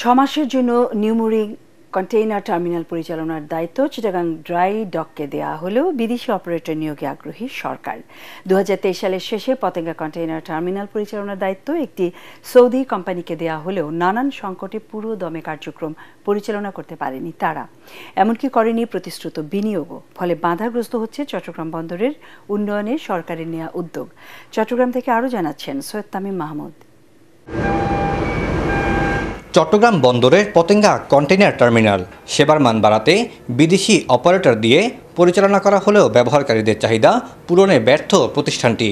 6 মাসের জন্য New Mooring container terminal পরিচালনার দায়িত্ব চিটাগাং ড্রাই ডককে দেওয়া হলেও বিদেশি অপারেটর নিয়োগে আগ্রহী সরকার। 2023 সালের শেষে পতেঙ্গা কন্টেইনার টার্মিনাল পরিচালনার দায়িত্ব একটি সৌদি কোম্পানিকে দেওয়া হলেও নানান সংকটে পুরো দমে কার্যক্রম পরিচালনা করতে পারেনি তারা, এমনকি করেনি প্রতিশ্রুত বিনিয়োগও। ফলে বাধাগ্রস্ত হচ্ছে চট্টগ্রাম বন্দরের উন্নয়নে সরকারের নেওয়া উদ্যোগ। চট্টগ্রাম থেকে আরও জানাচ্ছেন সৈয়দ তামিম মাহমুদ। চট্টগ্রাম বন্দরের পতেঙ্গা কন্টেইনার টার্মিনাল সেবার মান বাড়াতে বিদেশি অপারেটর দিয়ে পরিচালনা করা হলেও ব্যবহারকারীদের চাহিদা পূরণে ব্যর্থ প্রতিষ্ঠানটি।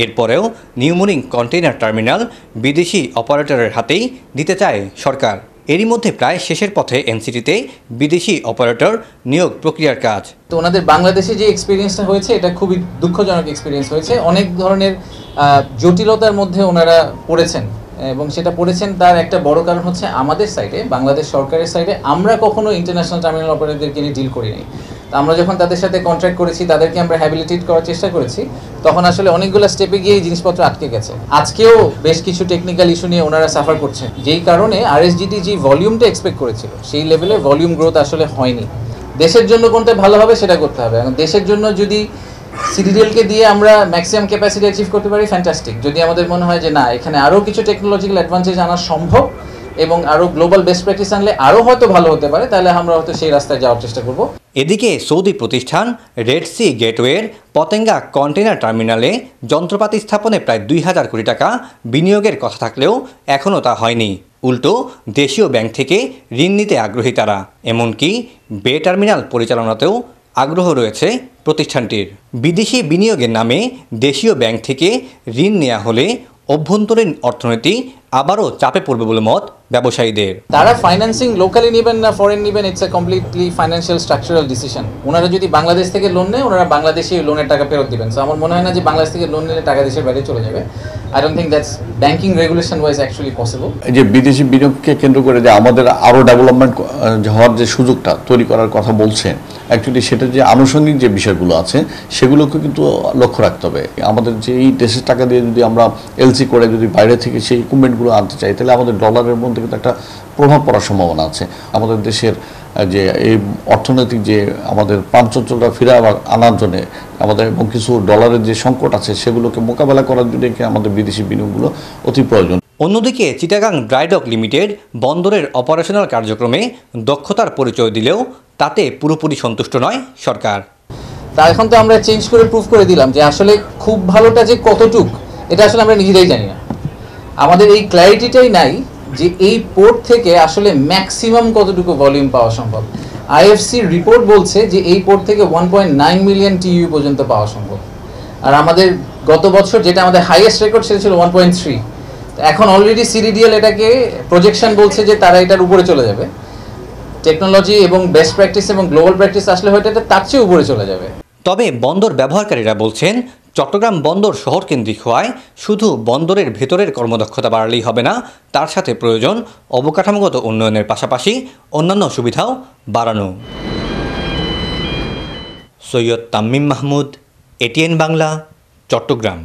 এরপরেও নিউমুরিং কন্টেইনার টার্মিনাল বিদেশি অপারেটরের হাতেই দিতে চায় সরকার। এরই মধ্যে প্রায় শেষের পথে এনসিটিতে বিদেশি অপারেটর নিয়োগ প্রক্রিয়ার কাজ। তো ওনাদের বাংলাদেশে যে এক্সপিরিয়েন্সটা হয়েছে এটা খুবই দুঃখজনক এক্সপিরিয়েন্স হয়েছে। অনেক ধরনের জটিলতার মধ্যে ওনারা পড়েছেন এবং সেটা পড়েছেন তার একটা বড় কারণ হচ্ছে আমাদের সাইডে, বাংলাদেশ সরকারের সাইডে আমরা কখনো ইন্টারন্যাশনাল টার্মিনাল অপারেটরদেরকে নিয়ে ডিল করিনি। তো আমরা যখন তাদের সাথে কন্ট্রাক্ট করেছি, তাদেরকে আমরা হ্যাবিলিটেট করার চেষ্টা করেছি, তখন আসলে অনেকগুলো স্টেপে গিয়ে এই জিনিসপত্র আটকে গেছে। আজকেও বেশ কিছু টেকনিক্যাল ইস্যু নিয়ে ওনারা সাফার করছেন, যেই কারণে আরএসজিটি যে ভলিউমটা এক্সপেক্ট করেছিল সেই লেভেলের ভলিউম গ্রোথ আসলে হয়নি। দেশের জন্য কোনটা ভালো হবে সেটা করতে হবে। এবং দেশের জন্য যদি সিডিডিএলকে দিয়ে আমরা ম্যাক্সিমাম ক্যাপাসিটি অ্যাচিভ করতে পারি, ফ্যান্টাস্টিক। যদি আমাদের মনে হয় যে না, এখানে আরও কিছু টেকনোলজিক্যাল অ্যাডভান্টেজ আনা সম্ভব এবং আরও গ্লোবাল বেস্ট প্র্যাকটিস আনলে আরও হয়তো ভালো হতে পারে, তাহলে আমরা হয়তো সেই রাস্তায় যাওয়ার চেষ্টা করব। এদিকে সৌদি প্রতিষ্ঠান রেড সি গেটওয়ের পতেঙ্গা কন্টেইনার টার্মিনালে যন্ত্রপাতি স্থাপনে প্রায় 2000 কোটি টাকা বিনিয়োগের কথা থাকলেও এখনও তা হয়নি। উল্টো দেশীয় ব্যাংক থেকে ঋণ নিতে আগ্রহী তারা। এমনকি বে টার্মিনাল পরিচালনাতেও আগ্রহ রয়েছে প্রতিষ্ঠানটির। বিদেশি বিনিয়োগের নামে দেশীয় ব্যাংক থেকে ঋণ নেওয়া হলে অভ্যন্তরীণ অর্থনীতি আবারও চাপে পড়বে বলে মত ব্যবসায়ীদের। তারা ফাইন্যান্সিং লোকালি নেবেন না ফরেন নেবেন, it's a completely financial structural decision. ওনারা যদি বাংলাদেশ থেকে লোন নেয়, ওনারা বাংলাদেশে লোনের টাকা ফেরত দিবেন। সো আমার মনে হয় না যে বাংলাদেশ থেকে লোন নিলে টাকা দেশের বাইরে চলে যাবে। I don't think that's banking regulation wise actually possible. যে বিদেশি বিনিয়োগকে কেন্দ্র করে যে আমাদের আরও ডেভেলপমেন্ট হওয়ার যে সুযোগটা তৈরি করার কথা বলছে, অ্যাকচুয়ালি সেটা যে আনুষঙ্গিক যে বিষয়গুলো আছে সেগুলোকে কিন্তু লক্ষ্য রাখতে হবে। আমাদের যে এই দেশের টাকা দিয়ে যদি আমরা এলসি করে যদি বাইরে থেকে সেই ইকুইপমেন্টগুলো আনতে চাই, তাহলে আমাদের ডলারের মধ্যে কিন্তু একটা প্রভাব পড়ার সম্ভাবনা আছে। আমাদের দেশের যে এই অর্থনৈতিক যে আমাদের প্রাণচঞ্চলটা ফিরে আনার জন্য আমাদের এবং কিছু ডলারের যে সংকট আছে সেগুলোকে মোকাবেলা করার জন্য আমাদের বিদেশি বিনিয়োগগুলো অতি প্রয়োজন। অন্যদিকে চিটাগাং ড্রাই ডক লিমিটেড বন্দরের অপারেশনাল কার্যক্রমে দক্ষতার পরিচয় দিলেও তাতে পুরোপুরি সন্তুষ্ট নয় সরকার। তা এখন তো আমরা চেঞ্জ করে প্রুভ করে দিলাম যে আসলে খুব ভালোটা যে কতটুক এটা আসলে আমরা নিজেরাই জানি না। আমাদের এই ক্ল্যারিটিটাই নাই যে এই পোর্ট থেকে আসলে ম্যাক্সিমাম কতটুকু ভলিউম পাওয়া সম্ভব। আইএফসি রিপোর্ট বলছে যে এই পোর্ট থেকে 1.9 মিলিয়ন টিইউ পর্যন্ত পাওয়া সম্ভব। আর আমাদের গত বছর যেটা আমাদের হাইয়েস্ট রেকর্ড সেটা ছিল 1.3। এখন অলরেডি সিডিডিএল এটাকে প্রজেকশন বলছে যে তারা এটার উপরে চলে যাবে। টেকনোলজি এবং বেস্ট প্র্যাকটিস এবং গ্লোবাল প্র্যাকটিস আসলে হয়তো এটা তার চেয়ে উপরে চলে যাবে। তবে বন্দর ব্যবহারকারীরা বলছেন, চট্টগ্রাম বন্দর শহর কেন্দ্রিক হওয়ায় শুধু বন্দরের ভেতরের কর্মদক্ষতা বাড়ালেই হবে না, তার সাথে প্রয়োজন অবকাঠামোগত উন্নয়নের পাশাপাশি অন্যান্য সুবিধাও বাড়ানো। সৈয়দ তামিম মাহমুদ, এটিএন বাংলা, চট্টগ্রাম।